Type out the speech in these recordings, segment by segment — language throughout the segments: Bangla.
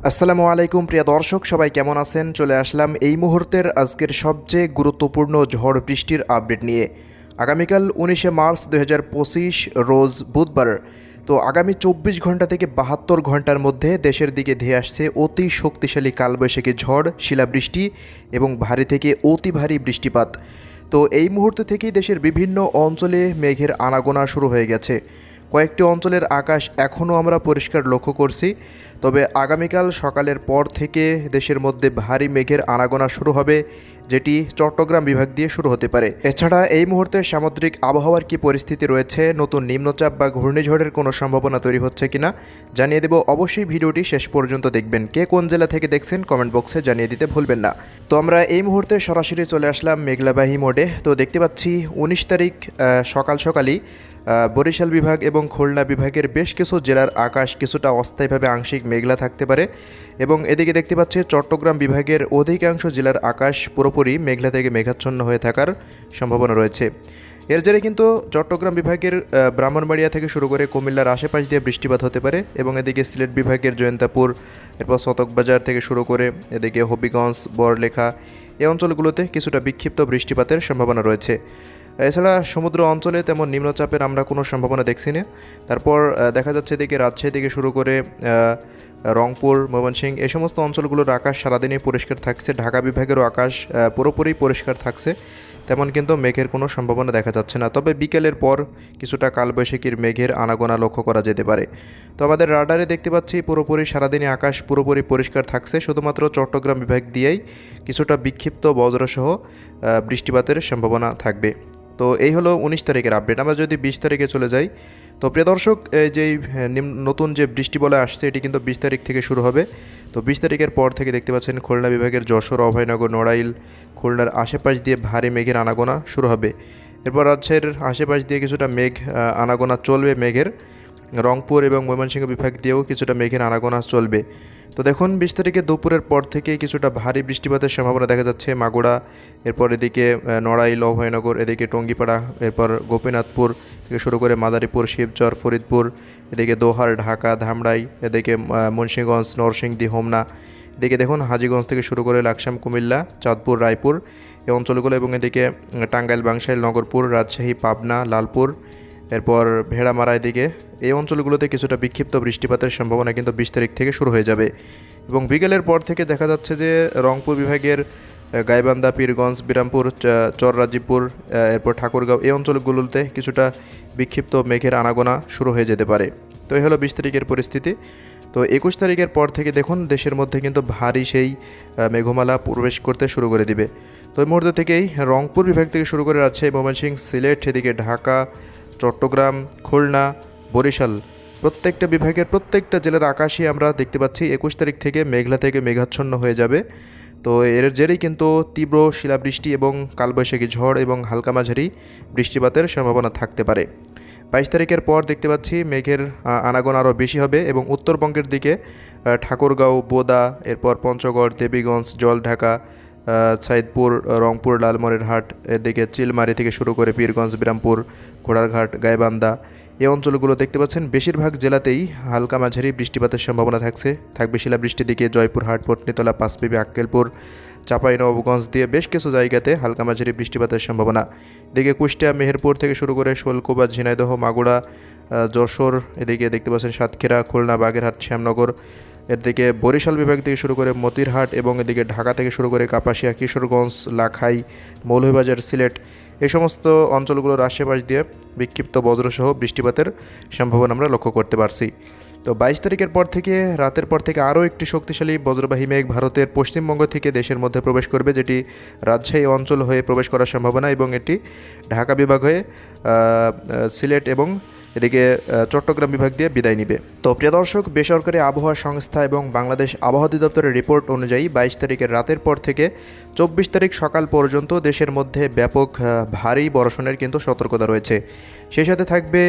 আসসালামু আলাইকুম প্রিয় দর্শক, সবাই কেমন আছেন? চলে আসলাম এই মুহূর্তের আজকের সবচেয়ে গুরুত্বপূর্ণ ঝড় বৃষ্টির আপডেট নিয়ে। আগামীকাল 19শে মার্চ 2025 রোজ বুধবার। তো আগামী 24 ঘন্টা থেকে 72 ঘন্টার মধ্যে দেশের দিকে ধেয়ে আসছে অতি শক্তিশালী কালবৈশাখী ঝড়, শিলাবৃষ্টি এবং ভারী থেকে অতি ভারী বৃষ্টিপাত। তো এই মুহূর্ত থেকেই দেশের বিভিন্ন অঞ্চলে মেঘের আনাগোনা শুরু হয়ে গেছে। কয়েকটি অঞ্চলের আকাশ এখনও আমরা পরিষ্কার লক্ষ্য করছি, তবে আগামীকাল সকালের পর থেকে দেশের মধ্যে ভারী মেঘের আনাগোনা শুরু হবে, যেটি চট্টগ্রাম বিভাগ দিয়ে শুরু হতে পারে। এছাড়া এই মুহূর্তে সামুদ্রিক আবহাওয়ার কী পরিস্থিতি রয়েছে, নতুন নিম্নচাপ বা ঘূর্ণিঝড়ের কোনো সম্ভাবনা তৈরি হচ্ছে কিনা জানিয়ে দেব। অবশ্যই ভিডিওটি শেষ পর্যন্ত দেখবেন। কে কোন জেলা থেকে দেখছেন কমেন্ট বক্সে জানিয়ে দিতে ভুলবেন না। তো আমরা এই মুহূর্তে সরাসরি চলে আসলাম মেঘলাবাহী মোডে। তো দেখতে পাচ্ছি 19 তারিখ সকালই বরিশাল বিভাগ এবং খুলনা বিভাগের বেশ কিছু জেলার আকাশ কিছুটা অস্থায়ীভাবে আংশিক মেঘলা থাকতে পারে, এবং এদিকে দেখতে পাচ্ছি চট্টগ্রাম বিভাগের অধিকাংশ জেলার আকাশ পুরোপুরি মেঘলা থেকে মেঘাচ্ছন্ন হয়ে থাকার সম্ভাবনা রয়েছে। এর জেরে কিন্তু চট্টগ্রাম বিভাগের ব্রাহ্মণবাড়িয়া থেকে শুরু করে কুমিল্লার আশেপাশ দিয়ে বৃষ্টিপাত হতে পারে, এবং এদিকে সিলেট বিভাগের জয়ন্তাপুর, এরপর শতকবাজার থেকে শুরু করে এদিকে হবিগঞ্জ, বড়লেখা এই অঞ্চলগুলোতে কিছুটা বিক্ষিপ্ত বৃষ্টিপাতের সম্ভাবনা রয়েছে। এছাড়া সমুদ্র অঞ্চলে তেমন নিম্নচাপের আমরা কোনো সম্ভাবনা দেখছি না। তারপর দেখা যাচ্ছে এদিকে রাজশাহী থেকে শুরু করে রংপুর, ময়মনসিংহ এই সমস্ত অঞ্চলগুলোর আকাশ সারাদিনই পরিষ্কার থাকছে। ঢাকা বিভাগেরও আকাশ পুরোপুরি পরিষ্কার থাকছে, তেমন কিন্তু মেঘের কোনো সম্ভাবনা দেখা যাচ্ছে না। তবে বিকেলের পর কিছুটা কালবৈশাখীর মেঘের আনাগোনা লক্ষ্য করা যেতে পারে। তো আমাদের রাডারে দেখতে পাচ্ছি পুরোপুরি সারাদিনই আকাশ পুরোপুরি পরিষ্কার থাকছে, শুধুমাত্র চট্টগ্রাম বিভাগ দিয়েই কিছুটা বিক্ষিপ্ত বজ্রসহ বৃষ্টিপাতের সম্ভাবনা থাকবে। তো এই হলো 19 তারিখের আপডেট। আমরা যদি 20 তারিখে চলে যাই, তো প্রিয় দর্শক, যেই নতুন যে বৃষ্টি বলে আসছে এটি কিন্তু 20 তারিখ থেকে শুরু হবে। তো 20 তারিখের পর থেকে দেখতে পাচ্ছেন খুলনা বিভাগের যশোর, অভয়নগর, নড়াইল, খুলনার আশেপাশ দিয়ে ভারী মেঘের আনাগোনা শুরু হবে। এরপর রাজশাহীর আশেপাশ দিয়ে কিছুটা মেঘ আনাগোনা চলবে মেঘের। রংপুর এবং ময়মনসিংহ বিভাগ দিয়েও কিছুটা মেঘের আনাগোনা চলবে। তো দেখুন 20 তারিখে দুপুরের পর থেকে কিছুটা ভারী বৃষ্টিপাতের সম্ভাবনা দেখা যাচ্ছে মাগুরা, এরপর এদিকে নড়াইল, অভয়নগর, এদিকে টঙ্গিপাড়া, এরপর গোপীনাথপুর থেকে শুরু করে মাদারীপুর, শিবচর, ফরিদপুর, এদিকে দোহার, ঢাকা, ধামরাই, এদিকে মুন্সিগঞ্জ, নরসিংদী, হোমনা, এদিকে দেখুন হাজীগঞ্জ থেকে শুরু করে লাকসাম, কুমিল্লা, চাঁদপুর, রায়পুর এই অঞ্চলগুলো, এবং এদিকে টাঙ্গাইল, বাংশাইল, নগরপুর, রাজশাহী, পাবনা, লালপুর, এরপর ভেড়ামারা, এদিকে এই অঞ্চলগুলোতে কিছুটা বিক্ষিপ্ত বৃষ্টিপাতের সম্ভাবনা কিন্তু 20 তারিখ থেকে শুরু হয়ে যাবে। এবং বিকেলের পর থেকে দেখা যাচ্ছে যে রংপুর বিভাগের গাইবান্ধা, পীরগঞ্জ, বিরামপুর, চররাজীবপুর, এরপর ঠাকুরগাঁও এই অঞ্চলগুলোতে কিছুটা বিক্ষিপ্ত মেঘের আনাগোনা শুরু হয়ে যেতে পারে। তো এই হলো 20 তারিখের পরিস্থিতি। তো 21 তারিখের পর থেকে দেখুন দেশের মধ্যে কিন্তু ভারী সেই মেঘমালা প্রবেশ করতে শুরু করে দিবে। তো এই মুহূর্ত থেকেই রংপুর বিভাগ থেকে শুরু করে রাজশাহী, ময়মনসিংহ, সিলেট, এদিকে ঢাকা, চট্টগ্রাম, খুলনা, বরিশাল প্রত্যেকটা বিভাগের প্রত্যেকটা জেলার আকাশই আমরা দেখতে পাচ্ছি 21 তারিখ থেকে মেঘলা থেকে মেঘাচ্ছন্ন হয়ে যাবে। তো এর জেরেই কিন্তু তীব্র শিলাবৃষ্টি এবং কালবৈশাখী ঝড় এবং হালকা মাঝারি বৃষ্টিপাতের সম্ভাবনা থাকতে পারে। 22 তারিখের পর দেখতে পাচ্ছি মেঘের আনাগোনা আরও বেশি হবে, এবং উত্তরবঙ্গের দিকে ঠাকুরগাঁও, বোদা, এরপর পঞ্চগড়, দেবীগঞ্জ, জলঢাকা, সাইদপুর, রংপুর, লালমনিরহাট, এদিকে চিলমারি থেকে শুরু করে পীরগঞ্জ, বিরামপুর, ঘোড়ারঘাট, গাইবান্ধা এই অঞ্চলগুলো দেখতে পাচ্ছেন বেশিরভাগ জেলাতেই হালকা মাঝারি বৃষ্টিপাতের সম্ভাবনা থাকবে শিলাবৃষ্টির দিকে জয়পুরহাট, পটনীতলা, পাঁচবিবি, আক্কেলপুর, চাঁপাইনবাবগঞ্জ দিয়ে বেশ কিছু জায়গাতে হালকা মাঝারি বৃষ্টিপাতের সম্ভাবনা। এদিকে কুষ্টিয়া, মেহেরপুর থেকে শুরু করে শোলকুপা, ঝিনাইদহ, মাগুরা, যশোর, এদিকে দেখতে পাচ্ছেন সাতক্ষীরা, খুলনা, বাগেরহাট, শ্যামনগর, এদিকে বরিশাল বিভাগ থেকে শুরু করে মতিরহাট, এবং এদিকে ঢাকা থেকে শুরু করে কাপাসিয়া, কিশোরগঞ্জ, লাখাই, মৌলভীবাজার, সিলেট এই সমস্ত অঞ্চলগুলোর আশেপাশ দিয়ে বিক্ষিপ্ত বজ্রসহ বৃষ্টিপাতের সম্ভাবনা আমরা লক্ষ্য করতে পারছি। তো 22 তারিখের পর থেকে রাতের পর থেকে আরও একটি শক্তিশালী বজ্রবাহী মেঘ ভারতের পশ্চিমবঙ্গ থেকে দেশের মধ্যে প্রবেশ করবে, যেটি রাজশাহী অঞ্চল হয়ে প্রবেশ করার সম্ভাবনা, এবং এটি ঢাকা বিভাগ হয়ে সিলেট এবং এদিকে চট্টগ্রাম বিভাগ দিয়ে বিদায় নিবে। তো প্রিয় দর্শক, বেসরকারি আবহাওয়া সংস্থা এবং বাংলাদেশ আবহাওয়া অধিদপ্তরের রিপোর্ট অনুযায়ী 22 তারিখের রাতের পর থেকে 24 তারিখ সকাল পর্যন্ত দেশের মধ্যে ব্যাপক ভারী বর্ষণের কিন্তু সতর্কতা রয়েছে। সেই সাথে থাকবে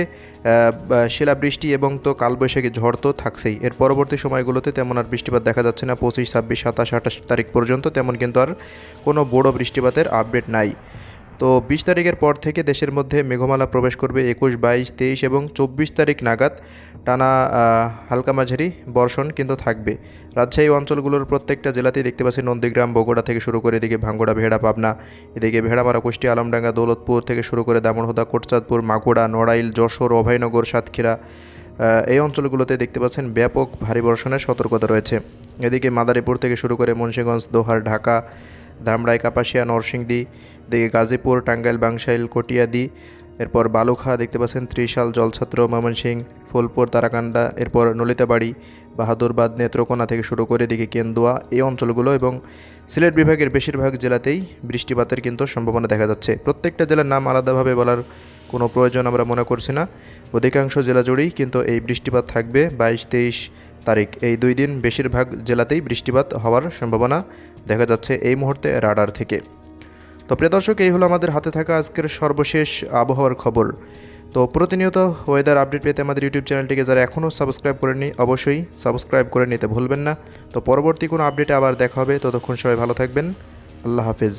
শিলাবৃষ্টি এবং তো কালবৈশাখী ঝড় তো থাকছেই। এর পরবর্তী সময়গুলোতে তেমন আর বৃষ্টিপাত দেখা যাচ্ছে না। 25, 26, 27, 28 তারিখ পর্যন্ত তেমন কিন্তু আর কোনো বড় বৃষ্টিপাতের আপডেট নাই। তো 20 তারিখের পর থেকে দেশের মধ্যে মেঘমালা প্রবেশ করবে 21, 22, 23 এবং 24 তারিখ নাগাদ টানা হালকা মাঝারি বর্ষণ কিন্তু থাকবে। রাজশাহী অঞ্চলগুলোর প্রত্যেকটা জেলাতেই দেখতে পাচ্ছি নন্দীগ্রাম, বগুড়া থেকে শুরু করে এদিকে ভাঙ্গুড়া, ভেড়া, পাবনা, এদিকে ভেড়ামারা, কুষ্টিয়া, আলমডাঙ্গা, দৌলতপুর থেকে শুরু করে দামনহোদা, কোটচাঁদপুর, মাগুড়া, নড়াইল, যশোর, অভয়নগর, সাতক্ষীরা, এই অঞ্চলগুলোতে দেখতে পাচ্ছেন ব্যাপক ভারী বর্ষণের সতর্কতা রয়েছে। এদিকে মাদারীপুর থেকে শুরু করে মুন্সিগঞ্জ, দোহার, ঢাকা, ধামরাই, কাপাসিয়া, নরসিংদী, এদিকে গাজীপুর, টাঙ্গাইল, বাংশাইল, কটিয়াদি, এরপর বালুখা দেখতে পাচ্ছেন, ত্রিশাল, জলছত্র, ময়মনসিংহ, ফুলপুর, তারাকান্দা, এরপর নলিতাবাড়ি, বাহাদুরবাদ, নেত্রকোনা থেকে শুরু করে এদিকে কেন্দুয়া, এই অঞ্চলগুলো এবং সিলেট বিভাগের বেশিরভাগ জেলাতেই বৃষ্টিপাতের কিন্তু সম্ভাবনা দেখা যাচ্ছে। প্রত্যেকটা জেলার নাম আলাদাভাবে বলার কোনো প্রয়োজন আমরা মনে করছি না। অধিকাংশ জেলা জুড়েই কিন্তু এই বৃষ্টিপাত থাকবে 22, 23 তারিখ, এই 2 দিন বেশিরভাগ জেলাতেই বৃষ্টিপাত হওয়ার সম্ভাবনা দেখা যাচ্ছে এই মুহূর্তে রাডার থেকে। তো প্রিয় দর্শক, এই হলো আমাদের হাতে থাকা আজকের সর্বশেষ আবহাওয়ার খবর। তো প্রতিনিয়ত ওয়েদার আপডেট পেতে আমাদের ইউটিউব চ্যানেলটিকে যারা এখনও সাবস্ক্রাইব করেননি অবশ্যই সাবস্ক্রাইব করে নিতে ভুলবেন না। তো পরবর্তী কোনো আপডেটে আবার দেখা হবে, ততক্ষণ সবাই ভালো থাকবেন। আল্লাহ হাফেজ।